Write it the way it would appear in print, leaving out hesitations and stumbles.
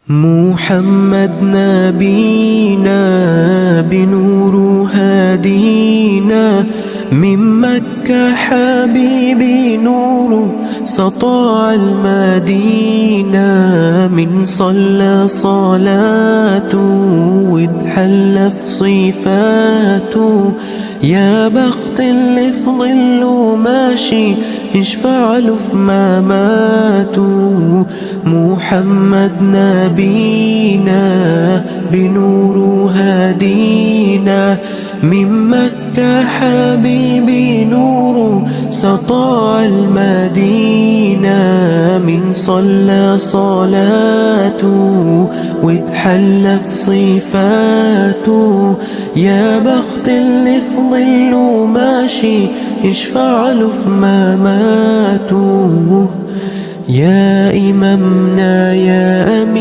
محمد نبينا بنور هادينا، من مكة حبيبي نور سطاع المدينة، من صلى صلاته واتحلى في صفاته، يا بخت اللي في ظله ماشي يشفع له في مماته. محمد نبينا بنور هادينا، من مكة حبيبي نور سطاع المدينة، من صلى صلاته واتحلى في صفاته، يا بخت اللي في ظله ماشي يشفع له في مماته. يا إمامنا يا أمين